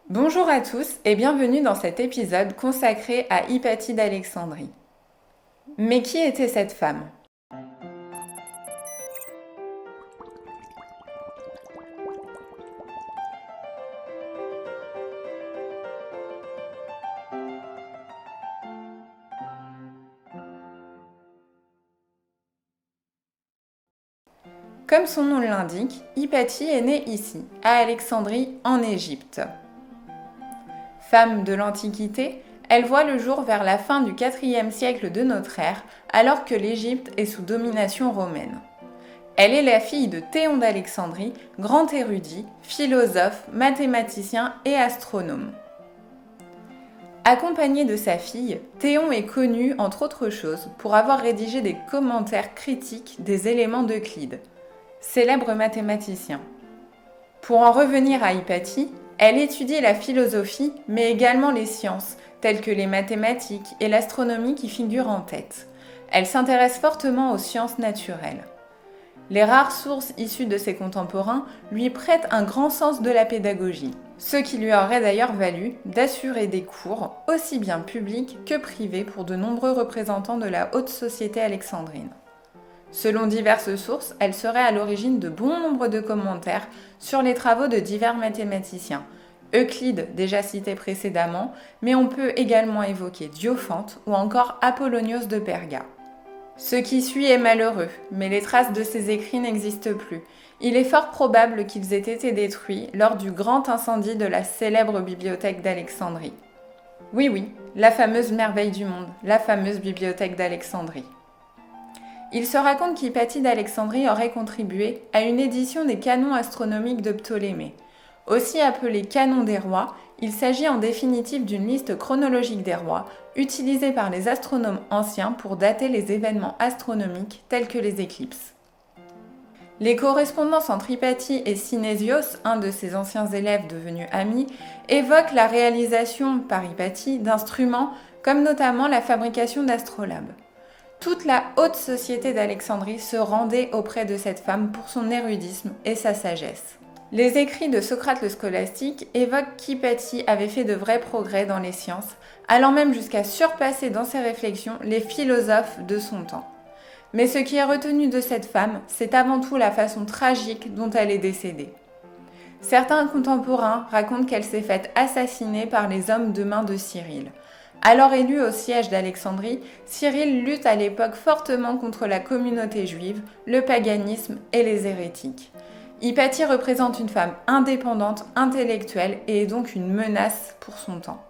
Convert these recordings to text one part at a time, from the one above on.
Bonjour à tous et bienvenue dans cet épisode consacré à Hypatie d'Alexandrie. Mais qui était cette femme ? Comme son nom l'indique, Hypatie est née ici, à Alexandrie, en Égypte. Femme de l'Antiquité, elle voit le jour vers la fin du IVe siècle de notre ère, alors que l'Égypte est sous domination romaine. Elle est la fille de Théon d'Alexandrie, grand érudit, philosophe, mathématicien et astronome. Accompagné de sa fille, Théon est connu, entre autres choses, pour avoir rédigé des commentaires critiques des éléments d'Euclide, célèbre mathématicien. Pour en revenir à Hypatie, elle étudie la philosophie, mais également les sciences, telles que les mathématiques et l'astronomie qui figurent en tête. Elle s'intéresse fortement aux sciences naturelles. Les rares sources issues de ses contemporains lui prêtent un grand sens de la pédagogie, ce qui lui aurait d'ailleurs valu d'assurer des cours aussi bien publics que privés pour de nombreux représentants de la haute société alexandrine. Selon diverses sources, elle serait à l'origine de bon nombre de commentaires sur les travaux de divers mathématiciens. Euclide, déjà cité précédemment, mais on peut également évoquer Diophante ou encore Apollonios de Perga. Ce qui suit est malheureux, mais les traces de ces écrits n'existent plus. Il est fort probable qu'ils aient été détruits lors du grand incendie de la célèbre bibliothèque d'Alexandrie. Oui, la fameuse merveille du monde, la fameuse bibliothèque d'Alexandrie. Il se raconte qu'Hypatie d'Alexandrie aurait contribué à une édition des canons astronomiques de Ptolémée. Aussi appelé canon des rois, il s'agit en définitive d'une liste chronologique des rois, utilisée par les astronomes anciens pour dater les événements astronomiques tels que les éclipses. Les correspondances entre Hypatie et Synésios, un de ses anciens élèves devenus amis, évoquent la réalisation par Hypatie d'instruments comme notamment la fabrication d'astrolabes. Toute la haute société d'Alexandrie se rendait auprès de cette femme pour son érudisme et sa sagesse. Les écrits de Socrate le scolastique évoquent qu'Hypatie avait fait de vrais progrès dans les sciences, allant même jusqu'à surpasser dans ses réflexions les philosophes de son temps. Mais ce qui est retenu de cette femme, c'est avant tout la façon tragique dont elle est décédée. Certains contemporains racontent qu'elle s'est faite assassiner par les hommes de main de Cyril. Alors élu au siège d'Alexandrie, Cyril lutte à l'époque fortement contre la communauté juive, le paganisme et les hérétiques. Hypatie représente une femme indépendante, intellectuelle et est donc une menace pour son temps.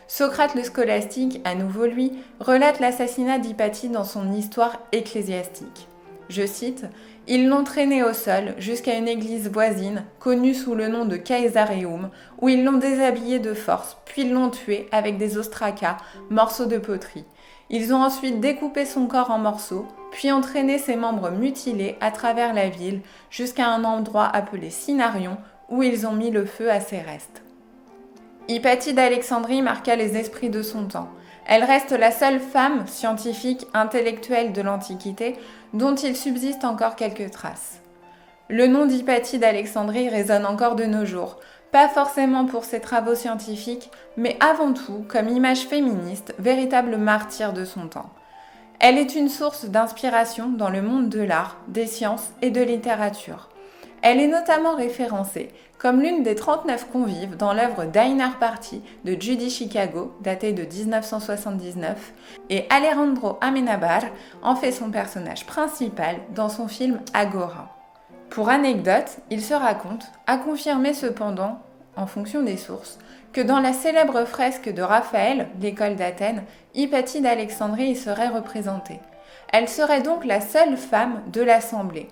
Socrate le scolastique, à nouveau lui, relate l'assassinat d'Hypatie dans son histoire ecclésiastique. Je cite « Ils l'ont traînée au sol jusqu'à une église voisine, connue sous le nom de Caesareum, où ils l'ont déshabillée de force, puis l'ont tuée avec des ostracas, morceaux de poterie. Ils ont ensuite découpé son corps en morceaux, puis entraîné ses membres mutilés à travers la ville jusqu'à un endroit appelé Cinarion, où ils ont mis le feu à ses restes. » Hypatie d'Alexandrie marqua les esprits de son temps. Elle reste la seule femme scientifique, intellectuelle de l'Antiquité dont il subsiste encore quelques traces. Le nom d'Hypatie d'Alexandrie résonne encore de nos jours, pas forcément pour ses travaux scientifiques, mais avant tout comme image féministe, véritable martyre de son temps. Elle est une source d'inspiration dans le monde de l'art, des sciences et de littérature. Elle est notamment référencée comme l'une des 39 convives dans l'œuvre Dinner Party de Judy Chicago, datée de 1979, et Alejandro Amenábar en fait son personnage principal dans son film Agora. Pour anecdote, il se raconte, à confirmer cependant, en fonction des sources, que dans la célèbre fresque de Raphaël, l'école d'Athènes, Hypatie d'Alexandrie y serait représentée. Elle serait donc la seule femme de l'assemblée.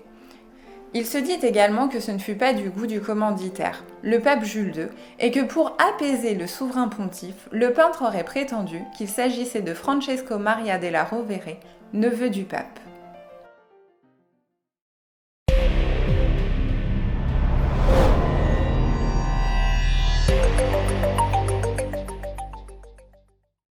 Il se dit également que ce ne fut pas du goût du commanditaire, le pape Jules II, et que pour apaiser le souverain pontife, le peintre aurait prétendu qu'il s'agissait de Francesco Maria della Rovere, neveu du pape.